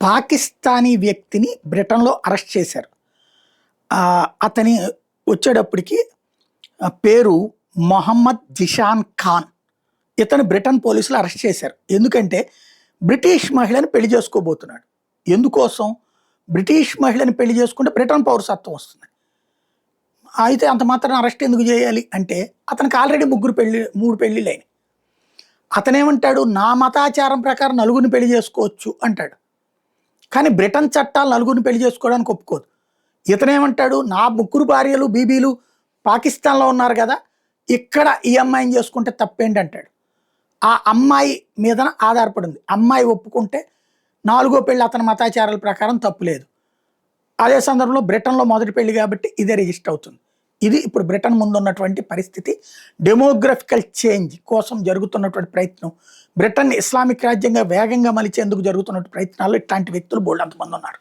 పాకిస్తానీ వ్యక్తిని బ్రిటన్‌లో అరెస్ట్ చేశారు. అతని వచ్చేటప్పటికి పేరు మొహమ్మద్ జిషాన్ ఖాన్. ఇతను బ్రిటన్ పోలీసులు అరెస్ట్ చేశారు. ఎందుకంటే బ్రిటిష్ మహిళని పెళ్లి చేసుకోబోతున్నాడు. ఎందుకోసం? బ్రిటిష్ మహిళని పెళ్లి చేసుకుంటే బ్రిటన్ పౌరసత్వం వస్తుంది. అయితే అంత మాత్రాన అరెస్ట్ ఎందుకు చేయాలి అంటే అతనికి ఆల్రెడీ 3 పెళ్ళిళ్ళైనాయి. అతనేమంటాడు, నా మతాచారం ప్రకారం నలుగురిని పెళ్లి చేసుకోవచ్చు అంటాడు. కానీ బ్రిటన్ చట్టాలు నలుగురిని పెళ్లి చేసుకోవడానికి ఒప్పుకోదు. ఇతనేమంటాడు, నా 3 భార్యలు బీబీలు పాకిస్తాన్‌లో ఉన్నారు కదా, ఇక్కడ ఈ అమ్మాయిని చేసుకుంటే తప్పేంటి అంటాడు. ఆ అమ్మాయి మీద ఆధారపడింది. అమ్మాయి ఒప్పుకుంటే 4గో పెళ్లి అతని మతాచారాల ప్రకారం తప్పు లేదు. అదే సందర్భంలో బ్రిటన్‌లో మొదటి పెళ్లి కాబట్టి ఇదే రిజిస్టర్ అవుతుంది. ఇది ఇప్పుడు బ్రిటన్ ముందున్నటువంటి పరిస్థితి. డెమోగ్రఫికల్ చేంజ్ కోసం జరుగుతున్నటువంటి ప్రయత్నం, బ్రిటన్ ఇస్లామిక్ రాజ్యంగా వేగంగా మలిచేందుకు జరుగుతున్న ప్రయత్నాల్లో ఇట్లాంటి వ్యక్తులు బోల్డంతమంది ఉన్నారు.